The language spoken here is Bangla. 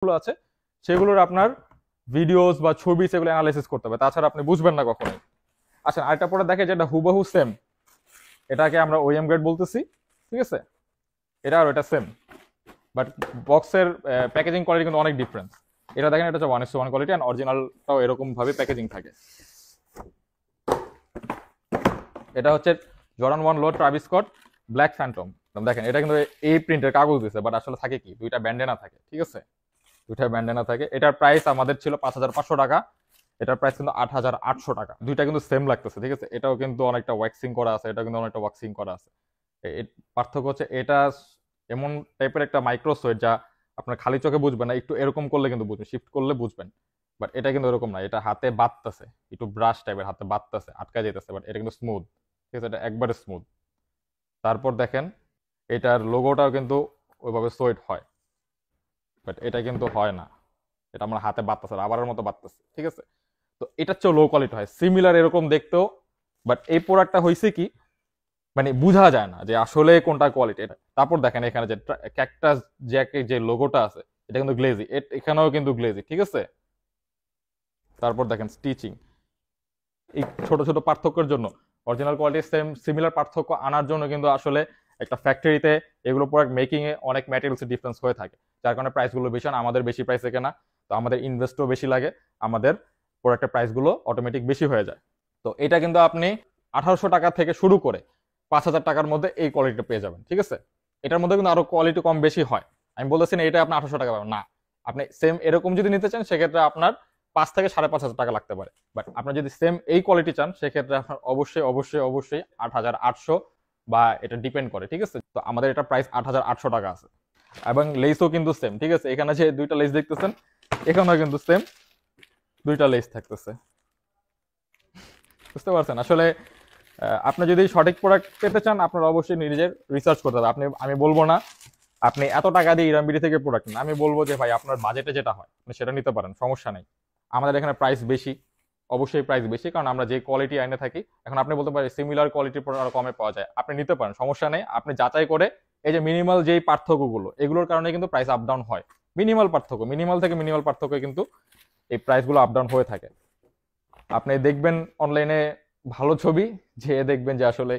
গুলো আছে সেগুলোর আপনার ভিডিওস বা ছবি সেগুলো অ্যানালাইসিস করতে হবে, তাছাড়া আপনি বুঝবেন না কখনোই। আচ্ছা, আরেকটা পরে দেখে যেটা হুবহু সেম, এটাকে আমরা ওএম গ্রেড বলতেছি, ঠিক আছে? এটা আর এটা সেম, বাট বক্সের প্যাকেজিং কোয়ালিটি কিন্তু অনেক ডিফারেন্স। এটা দেখেন, এটা হচ্ছে 1:1 কোয়ালিটি, আর অরিজিনালটাও এরকম ভাবে প্যাকেজিং থাকে। এটা হচ্ছে জর্ডান 1 লো ট্রাভিস স্কট ব্ল্যাক ফ্যান্টম। দেখেন এটা কিন্তু এই প্রিন্টের কাগজ দিছে, বাট আসলে থাকে কি, দুইটা ব্যান্ডেনা থাকে, ঠিক আছে? দুইটা ব্যান্ডেনা থাকে। এটার প্রাইস আমাদের ছিল 5,500 টাকা, এটার প্রাইস কিন্তু 8,800 টাকা। দুইটা কিন্তু সেম লাগতেছে, ঠিক আছে? এটাও কিন্তু অনেকটা ওয়াক্সিং করা আছে, এটা কিন্তু অনেকটা ওয়াক্সিং করা আছে। পার্থক্য হচ্ছে এটা এমন টাইপের একটা মাইক্রোসোয়েট যা আপনার খালি চোখে বুঝবেন না, একটু এরকম করলে কিন্তু বুঝবেন, শিফট করলে বুঝবেন। বাট এটা কিন্তু এরকম না, এটা হাতে বাঁধতেছে, একটু ব্রাশ টাইপের হাতে বাঁধতেছে, আটকা যেতেছে, বাট এটা কিন্তু স্মুথ, ঠিক আছে? এটা একবারে স্মুথ। তারপর দেখেন এটার লোগোটাও কিন্তু ওইভাবে সোয়েট হয়, বাট এটা কিন্তু হয় না, এটা আমার হাতে বাঁধতেছে, রাবারের মতো বাঁধতেছে, ঠিক আছে? তো এটা হচ্ছে লো কোয়ালিটি হয়, সিমিলার এরকম দেখতেও, বাট এই প্রোডাক্টটা হয়েছে কি, মানে বোঝা যায় না যে আসলে কোনটা কোয়ালিটি। তারপর দেখেন এখানে যে ক্যাকটাস জ্যাকে যে লোগোটা আছে, এটা কিন্তু গ্লেজি, এখানেও কিন্তু গ্লেজি, ঠিক আছে? তারপর দেখেন স্টিচিং, এই ছোট ছোট পার্থক্যের জন্য, অরিজিনাল কোয়ালিটি সেম সিমিলার পার্থক্য আনার জন্য কিন্তু আসলে একটা ফ্যাক্টরিতে এগুলো প্রোডাক্ট মেকিং এ অনেক ম্যাটেরিয়ালস ডিফারেন্স হয়ে থাকে, যার কারণে প্রাইসগুলো বেশি, আমাদের বেশি প্রাইসে কেনা, তো আমাদের ইনভেস্টও বেশি লাগে, আমাদের প্রোডাক্টের প্রাইসগুলো অটোমেটিক বেশি হয়ে যায়। তো এটা কিন্তু আপনি 1800 টাকা থেকে শুরু করে 5,000 টাকার মধ্যে এই কোয়ালিটিটা পেয়ে যাবেন, ঠিক আছে? এটার মধ্যে কিন্তু আরো কোয়ালিটি কম বেশি হয়, আমি বলতেছি না এটা আপনি 1800 টাকা পাবেন না। আপনি সেম এরকম যদি নিতে চান সেক্ষেত্রে আপনার 5 থেকে 5,500 টাকা লাগতে পারে, বাট আপনি যদি সেম এই কোয়ালিটি চান সেক্ষেত্রে আপনার অবশ্যই অবশ্যই অবশ্যই 8,800, বা এটা ডিপেন্ড করে, ঠিক আছে? তো আমাদের এটা প্রাইস 8,800 টাকা আছে, এবং লেসও কিন্তু সেম, ঠিক আছে? এখানে যে দুইটা লেস দেখতেছেন, এখানেও কিন্তু সেম দুইটা লেস থাকতেছে, বুঝতে পারছেন? আসলে আপনি যদি সঠিক প্রোডাক্ট পেতে চান আপনার অবশ্যই নিজের রিসার্চ করতে হবে। আমি বলবো না আপনি এত টাকা দিয়ে ইরামবিডি থেকে প্রোডাক্ট নেন, আমি বলবো যে ভাই আপনার বাজেটে যেটা হয় আপনি সেটা নিতে পারেন, সমস্যা নেই। আমাদের এখানে প্রাইস বেশি, অবশ্যই প্রাইস বেশি, কারণ আমরা যে কোয়ালিটি আইনে থাকি। এখন আপনি বলতে পারেন সিমিলার কোয়ালিটির প্রোডাক্ট আরো কমে পাওয়া যায়, আপনি নিতে পারেন, সমস্যা নেই। আপনি যাচাই করে, এই যে মিনিমাল যেই পার্থক্যগুলো, এগুলোর কারণে কিন্তু প্রাইস আপ ডাউন হয়। মিনিমাল পার্থক্য, মিনিমাল থেকে মিনিমাল পার্থক্য কিন্তু এই প্রাইসগুলো আপ ডাউন হয়ে থাকে। আপনি দেখবেন অনলাইনে ভালো ছবি, যে দেখবেন যে আসলে